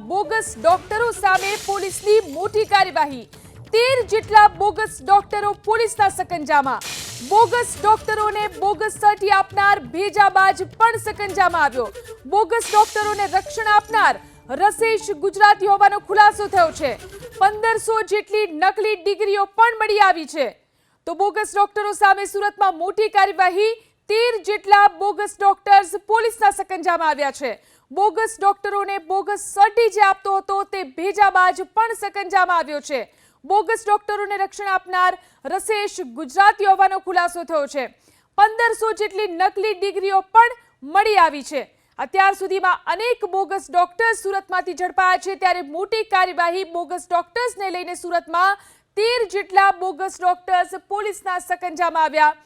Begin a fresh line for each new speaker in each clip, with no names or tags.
Bogus ડોક્ટરો સામે પોલીસની મોટી કાર્યવાહી 13 જેટલા બોગસ ડોક્ટરો પોલીસના સકંજામાં બોગસ ડોક્ટરોને બોગસ સર્ટી આપનાર ભેજાબાજ પણ સકંજામાં આવ્યો બોગસ ડોક્ટરોને રક્ષણ આપનાર રસેશ ગુજરાતી હોવાનો ખુલાસો થયો છે 1500 જેટલી નકલી ડિગ્રીઓ પણ મળી આવી છે તો બોગસ ડોક્ટરો સામે સુરતમાં મોટી કાર્યવાહી 13 જેટલા બોગસ ડોક્ટર્સ પોલીસના સકંજામાં આવ્યા છે બોગસ ડોક્ટરોને બોગસ સર્ટી જે આપતો હતો તે ભેજાબાજ પણ સકંજામાં આવ્યો છે બોગસ ડોક્ટરોને રક્ષણ આપનાર રસેશ ગુજરાતી હોવાનો ખુલાસો થયો છે 1500 જેટલી નકલી ડિગ્રીઓ પણ મળી આવી છે અત્યાર સુધીમાં અનેક બોગસ ડોક્ટર્સ સુરતમાંથી ઝડપાયા છે ત્યારે મોટી કાર્યવાહી બોગસ ડોક્ટર્સને લઈને સુરતમાં 13 જેટલા બોગસ ડોક્ટર્સ પોલીસના સકંજામાં આવ્યા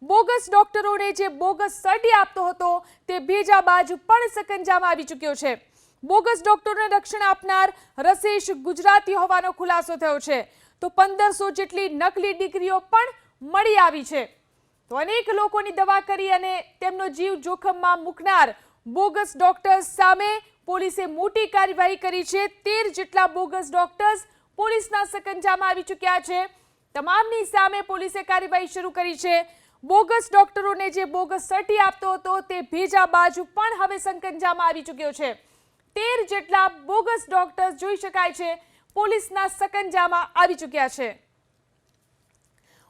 બોગસ ડોક્ટરોને જે બોગસ સર્ટી આપતો હતો તે ભેજાબાજ પણ સકંજામાં આવી ચૂક્યો છે બોગસ ડોક્ટરોને રક્ષણ આપનાર રસેશ ગુજરાતી હોવાનો ખુલાસો થયો છે તો 1500 જેટલી નકલી ડિગ્રીઓ પણ મળી આવી છે તો અનેક લોકોની દવા કરી અને તેમનો જીવ જોખમમાં મૂકનાર બોગસ ડોક્ટર્સ સામે પોલીસે મોટી કાર્યવાહી કરી છે 13 જેટલા બોગસ ડોક્ટર્સ પોલીસના સકંજામાં આવી ચૂક્યા છે તમામની સામે પોલીસે કાર્યવાહી શરૂ કરી છે બોગસ ડોક્ટરોને જે બોગસ સર્ટી આપતો હતો તે ભેજાબાજ પણ હવે સકંજામાં આવી ચૂક્યો છે 13 જેટલા બોગસ ડોક્ટર્સ જોઈ શકાય છે પોલીસના સકંજામાં આવી ચૂક્યા છે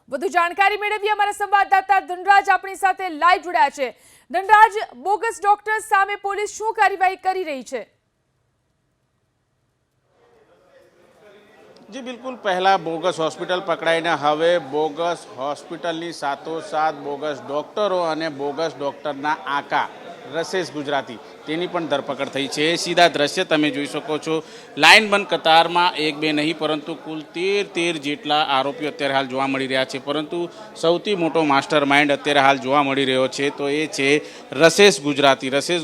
વધુ જાણકારી મેળવી અમારા સંવાદદાતા ધનરાજ આપણી સાથે લાઈવ જોડાયા છે ધનરાજ બોગસ ડોક્ટર્સ સામે પોલીસ શું કાર્યવાહી કરી રહી છે
जी बिल्कुल पहला बोगस हॉस्पिटल पकड़ाईने हवे बोगस हॉस्पिटलनी साथोसाथ बोगस डॉक्टरो अने बोगस डॉक्टरना आका रसेश गुजराती तेनी पण धरपकड़ थई छे सीधा दृश्य तमे जोई शको छो लाइन बंद कतारमां एक बे नहीं परंतु कुल 13 जेटला आरोपीओ अत्यारे हाल जोवा मळी रह्या छे परंतु सौथी मोटो मास्टर माइंड अत्यारे हाल जोवा मळी रह्यो छे तो ए छे रसेश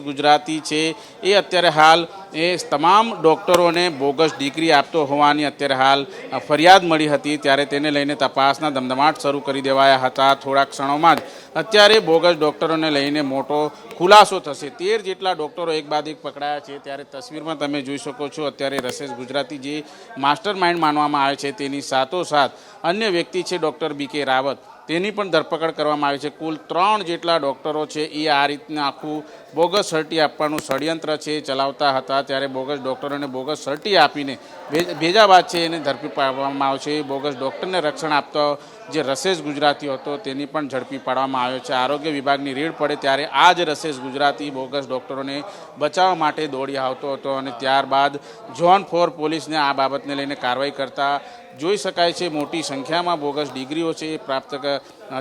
गुजराती छे ए अत्यारे हाल ए तमाम डॉक्टरोने बोगस डिग्री आपतो होवानी अत्यारे हाल फरियाद मળી હતી ત્યારે તેને લઈને તપાસના ધમધમાટ શરૂ કરી દેવાયા હતા થોડા ક્ષણોમાં જ અત્યારે બોગસ ડોક્ટરોને લઈને મોટો ખુલાસો થશે 13 જેટલા ડોક્ટરો એક બાદ એક પકડાયા છે ત્યારે તસવીરમાં તમે જોઈ શકો છો અત્યારે રસેશ ગુજરાતી જે માસ્ટર માઇન્ડ માનવામાં આવે છે તેની સાથોસાથ અન્ય વ્યક્તિ છે ડૉક્ટર બીકે રાવત તેની પણ ધરપકડ કરવામાં આવી છે કુલ 3 જેટલા ડૉક્ટરો છે એ આ રીતના આખું બોગસ સર્ટી આપવાનું ષડયંત્ર છે ચલાવતા હતા ત્યારે બોગસ ડૉક્ટરોને બોગસ સર્ટી આપીને ભેજાબાદ છે એને ઝડપી પાડવામાં આવ્યો છે બોગસ ડૉક્ટરને રક્ષણ આપતો જે રસેશ ગુજરાતી હતો તેની પણ ઝડપી પાડવામાં આવ્યો છે આરોગ્ય વિભાગની રેડ પડે ત્યારે આ જ રસેશ ગુજરાતી બોગસ ડૉક્ટરોને બચાવવા માટે દોડી આવતો હતો અને ત્યારબાદ ઝોન 4 પોલીસને આ બાબતને લઈને કાર્યવાહી કરતા જોઈ શકાય છે મોટી સંખ્યામાં બોગસ ડિગ્રીઓ છે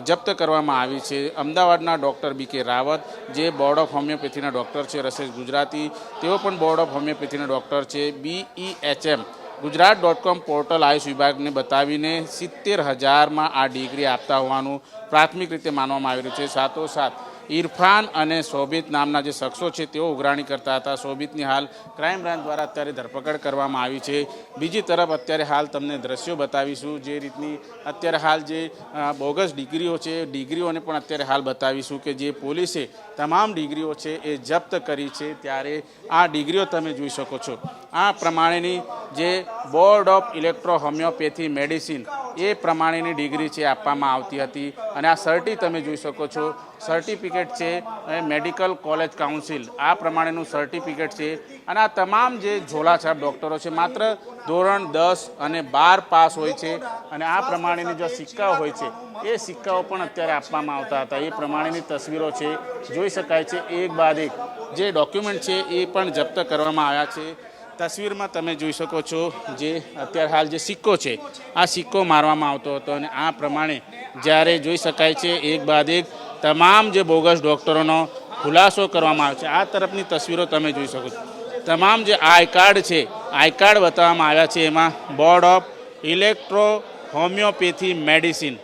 જપ્ત કરવામાં આવી છે અમદાવાદના ડૉક્ટર બીકે રાવત જે બોર્ડ ઓફ હોમિયોપેથીના ડૉક્ટર છે રસેશ ગુજરાતી તેઓ પણ બોર્ડ ઓફ હોમિયોપેથીના ડૉક્ટર છે BEHM ગુજરાત.com પોર્ટલ આયુષ વિભાગને બતાવીને 70,000માં આ ડિગ્રી આપતા હોવાનું પ્રાથમિક રીતે માનવામાં આવી રહ્યું છે સાથોસાથ ઇરફાન અને શોભિત નામના જે શખ્સો છે તેઓ ઉઘરાણી કરતા હતા શોભિતની હાલ ક્રાઇમ બ્રાન્ચ દ્વારા અત્યારે ધરપકડ કરવામાં આવી છે બીજી તરફ અત્યારે હાલ તમને દ્રશ્યો બતાવીશું જે રીતની અત્યારે હાલ જે બોગસ ડિગ્રીઓ છે ડિગ્રીઓને પણ અત્યારે હાલ બતાવીશું કે જે પોલીસે તમામ ડિગ્રીઓ છે એ જપ્ત કરી છે ત્યારે આ ડિગ્રીઓ તમે જોઈ શકો છો આ પ્રમાણેની જે board of electro homeopathy medicine એ પ્રમાણેની ડિગ્રી છે આપવામાં આવતી હતી અને આ સર્ટી તમે જોઈ શકો છો સર્ટિફિકેટ છે મેડિકલ કોલેજ કાઉન્સિલ આ પ્રમાણેનું સર્ટિફિકેટ છે અને આ તમામ જે ઝોલાછાપ ડૉક્ટરો છે માત્ર ધોરણ 10 અને 12 પાસ હોય છે અને આ પ્રમાણેની જો સિક્કાઓ હોય છે એ સિક્કાઓ પણ અત્યારે આપવામાં આવતા હતા એ પ્રમાણેની તસવીરો છે જોઈ શકાય છે એક બાદ એક જે ડોક્યુમેન્ટ છે એ પણ જપ્ત કરવામાં આવ્યા છે તસવીરમાં તમે જોઈ શકો છો જે અત્યારે હાલ જે સિક્કો છે આ સિક્કો મારવામાં આવતો હતો અને આ પ્રમાણે જ્યારે જોઈ શકાય છે એક બાદ એક તમામ જે બોગસ ડૉક્ટરોનો ખુલાસો કરવામાં આવે છે આ તરફની તસવીરો તમે જોઈ શકો છો તમામ જે આઈ કાર્ડ છે આઈ કાર્ડ બતાવવામાં આવ્યા છે એમાં board of electro homeopathy medicine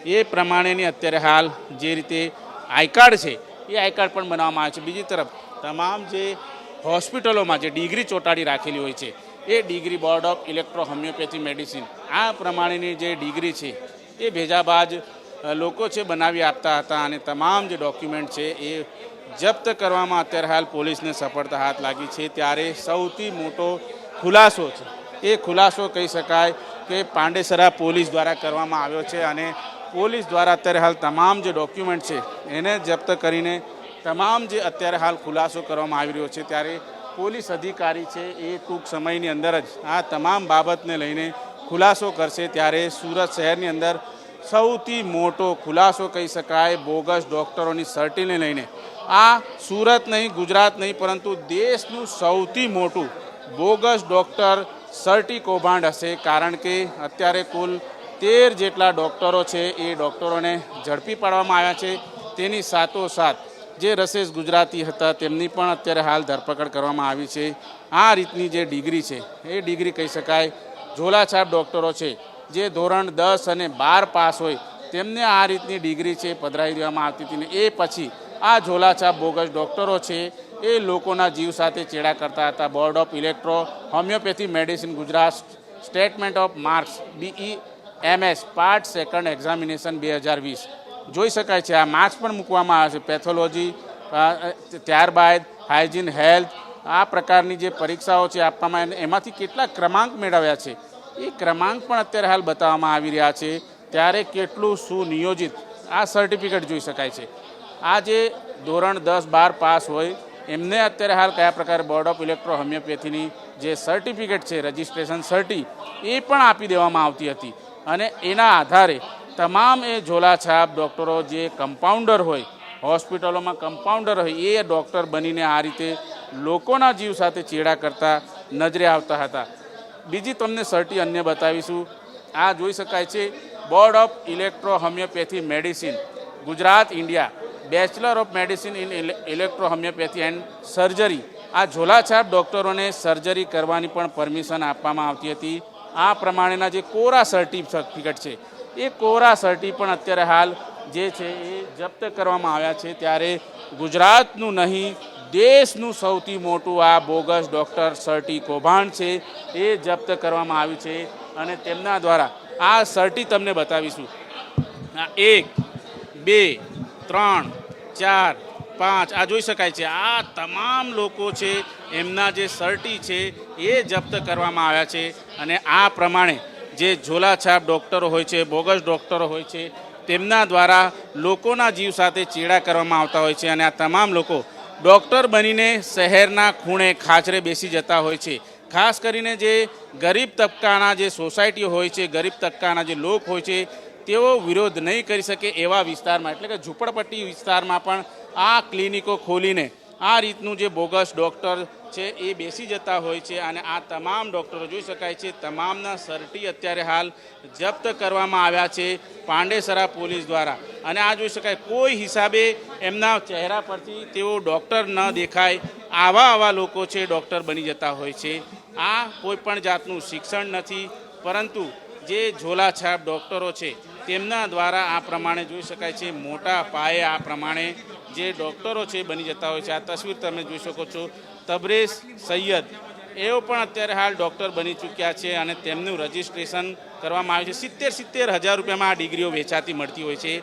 એ પ્રમાણેની અત્યારે હાલ જે રીતે આઈ કાર્ડ છે એ આઈ કાર્ડ પણ બનાવવામાં આવે છે બીજી તરફ તમામ જે હોસ્પિટલોમાં જે ડિગ્રી ચોંટાડી રાખેલી હોય છે એ degree board of electro homeopathy medicine આ પ્રમાણેની જે ડિગ્રી છે એ ભેજાબાજ લોકો છે બનાવી આપતા હતા અને તમામ જે ડોક્યુમેન્ટ છે એ જપ્ત કરવામાં અત્યારે હાલ પોલીસને સફળતા હાથ લાગી છે ત્યારે સૌથી મોટો ખુલાસો છે એ ખુલાસો કહી શકાય કે પાંડેસરા પોલીસ દ્વારા કરવામાં આવ્યો છે અને પોલીસ દ્વારા અત્યારે હાલ તમામ જે ડોક્યુમેન્ટ છે એને જપ્ત કરીને તમામ જે અત્યારે હાલ ખુલાસો કરવામાં આવી રહ્યો છે ત્યારે પોલીસ અધિકારી છે એ ટૂંક સમયની અંદર જ આ તમામ બાબતને લઈને ખુલાસો કરશે ત્યારે સુરત શહેરની અંદર સૌથી મોટો ખુલાસો કહી શકાય બોગસ ડૉક્ટરોની સર્ટીને લઈને આ સુરત નહીં ગુજરાત નહીં પરંતુ દેશનું સૌથી મોટું બોગસ ડૉક્ટર સર્ટી કૌભાંડ હશે કારણ કે અત્યારે કુલ 13 જેટલા ડૉક્ટરો છે એ ડૉક્ટરોને ઝડપી પાડવામાં આવ્યા છે તેની સાથોસાથ જે રસેશ ગુજરાતી હતા તેમની પણ અત્યારે હાલ ધરપકડ કરવામાં આવી છે આ રીતની જે ડિગ્રી છે એ ડિગ્રી કહી શકાય ઝોલાછાપ ડૉક્ટરો છે જે ધોરણ 10 અને 12 પાસ હોય તેમને આ રીતની ડિગ્રી છે પધરાવી દેવામાં આવતી હતી ને એ પછી આ ઝોલાછાપ બોગસ ડૉક્ટરો છે એ લોકોના જીવ સાથે ચેડા કરતા હતા board of electro homeopathy medicine Gujarat statement of marks BEMS part second examination 2020 જોઈ શકાય છે આ માર્ક્સ પણ મૂકવામાં આવે છે પેથોલોજી ત્યારબાદ હાઇજીન હેલ્થ આ પ્રકારની જે પરીક્ષાઓ છે આપવામાં એમાંથી કેટલા ક્રમાંક મેળવ્યા છે એ ક્રમાંક પણ અત્યારે હાલ બતાવવામાં આવી રહ્યા છે ત્યારે કેટલું સુનિયોજિત આ સર્ટિફિકેટ જોઈ શકાય છે આ જે ધોરણ 10-12 પાસ હોય એમને અત્યારે હાલ કયા પ્રકારે બોર્ડ ઓફ ઇલેક્ટ્રો હોમિયોપેથીની જે સર્ટિફિકેટ છે રજિસ્ટ્રેશન સર્ટી એ પણ આપી દેવામાં આવતી હતી અને એના આધારે તમામ એ ઝોલાછાપ ડૉક્ટરો જે કમ્પાઉન્ડર હોય હોસ્પિટલોમાં કમ્પાઉન્ડર હોય એ ડૉક્ટર બનીને આ રીતે લોકોના જીવ સાથે ચેડા કરતા નજરે આવતા હતા બીજી તમને સર્ટી અન્ય બતાવીશું આ જોઈ શકાય છે board of electro homeopathy medicine Gujarat India bachelor of medicine in electro homeopathy and surgery આ ઝોલાછાપ ડૉક્ટરોને સર્જરી કરવાની પણ પરમિશન આપવામાં આવતી હતી આ પ્રમાણેના જે કોરા સર્ટિફિકેટ છે એ કોરા સર્ટી પણ અત્યારે હાલ જે છે એ જપ્ત કરવામાં આવ્યા છે ત્યારે ગુજરાતનું નહીં દેશનું સૌથી મોટું આ બોગસ ડૉક્ટર સર્ટી કૌભાંડ છે એ જપ્ત કરવામાં આવ્યું છે અને તેમના દ્વારા આ સર્ટી તમને બતાવીશું 1 2 3 4 5 આ જોઈ શકાય છે આ તમામ લોકો છે એમના જે સર્ટી છે એ જપ્ત કરવામાં આવ્યા છે અને આ પ્રમાણે જે ઝોલાછાપ ડૉક્ટરો હોય છે બોગસ ડૉક્ટરો હોય છે તેમના દ્વારા લોકોના જીવ સાથે ચેડા કરવામાં આવતા હોય છે અને આ તમામ લોકો ડૉક્ટર બનીને શહેરના ખૂણે ખાચરે બેસી જતા હોય છે ખાસ કરીને જે ગરીબ તબક્કાના જે સોસાયટીઓ હોય છે ગરીબ તબક્કાના જે લોક હોય છે તેઓ વિરોધ નહીં કરી શકે એવા વિસ્તારમાં એટલે કે ઝૂંપડપટ્ટી વિસ્તારમાં પણ આ ક્લિનિકો ખોલીને આ રીતનું જે બોગસ ડૉક્ટર છે એ બેસી જતા હોય છે અને આ તમામ ડૉક્ટરો જોઈ શકાય છે તમામના સર્ટી અત્યારે હાલ જપ્ત કરવામાં આવ્યા છે પાંડેસરા પોલીસ દ્વારા અને આ જોઈ શકાય કોઈ હિસાબે એમના ચહેરા પરથી તેઓ ડૉક્ટર ન દેખાય આવા લોકો છે ડૉક્ટર બની જતા હોય છે આ કોઈ પણ જાતનું શિક્ષણ નથી પરંતુ જે ઝોલાછાપ ડૉક્ટરો છે તેમના દ્વારા આ પ્રમાણે જોઈ શકાય છે મોટા પાયે આ પ્રમાણે જે ડૉક્ટરો છે બની જતા હોય છે આ તસવીર તમે જોઈ શકો છો તબરેઝ સૈયદ એઓ પણ અત્યારે હાલ ડૉક્ટર બની ચૂક્યા છે અને તેમનું રજિસ્ટ્રેશન કરવામાં આવ્યું છે 70,000 રૂપિયામાં આ ડિગ્રીઓ વેચાતી મળતી હોય છે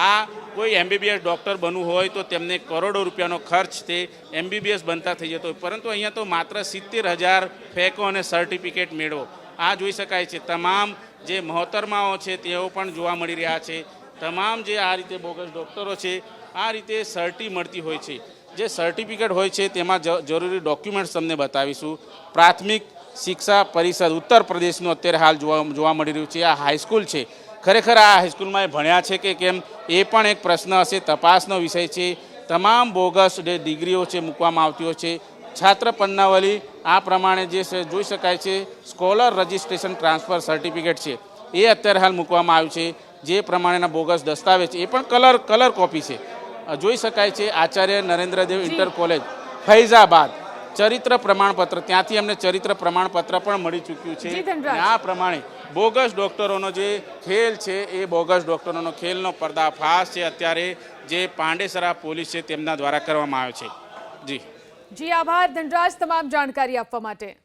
આ કોઈ MBBS ડૉક્ટર બનવું હોય તો તેમને કરોડો રૂપિયાનો ખર્ચ તે MBBS બનતા થઈ જતો હોય પરંતુ અહીંયા તો માત્ર 70,000 ફેંકો અને સર્ટિફિકેટ મેળવો આ જોઈ શકાય છે તમામ જે મહોતરમાઓ છે તેઓ પણ જોવા મળી રહ્યા છે તમામ જે આ રીતે બોગસ ડૉક્ટરો છે આ રીતે સર્ટી મળતી હોય છે જે સર્ટિફિકેટ હોય છે તેમાં જરૂરી ડોક્યુમેન્ટ્સ તમને બતાવીશું પ્રાથમિક શિક્ષા પરિષદ ઉત્તર પ્રદેશનું અત્યારે હાલ જોવા મળી રહ્યું છે આ હાઈસ્કૂલ છે ખરેખર આ હાઈસ્કૂલમાં એ ભણ્યા છે કે કેમ એ પણ એક પ્રશ્ન હશે તપાસનો વિષય છે તમામ બોગસ જે ડિગ્રીઓ છે મૂકવામાં આવતી હોય છે છાત્ર પન્નાવલી આ પ્રમાણે જે જોઈ શકાય છે સ્કોલર રજિસ્ટ્રેશન ટ્રાન્સફર સર્ટિફિકેટ છે એ અત્યારે હાલ મૂકવામાં આવ્યું છે જે પ્રમાણેના બોગસ દસ્તાવેજ છે એ પણ કલર કોપી છે જોઈ શકાય છે આચાર્ય નરેન્દ્રદેવ ઇન્ટર કોલેજ ફૈઝાબાદ ચરિત્ર પ્રમાણપત્ર ત્યાંથી અમને ચરિત્ર પ્રમાણપત્ર પણ મળી ચૂક્યું છે આ પ્રમાણે બોગસ ડૉક્ટરોનો જે ખેલ છે એ બોગસ ડૉક્ટરોનો ખેલનો પર્દાફાશ છે અત્યારે જે પાંડેસરા પોલીસ છે તેમના દ્વારા કરવામાં આવ્યો છે જી
આભાર ધનરાજ તમામ જાણકારી આપવા માટે।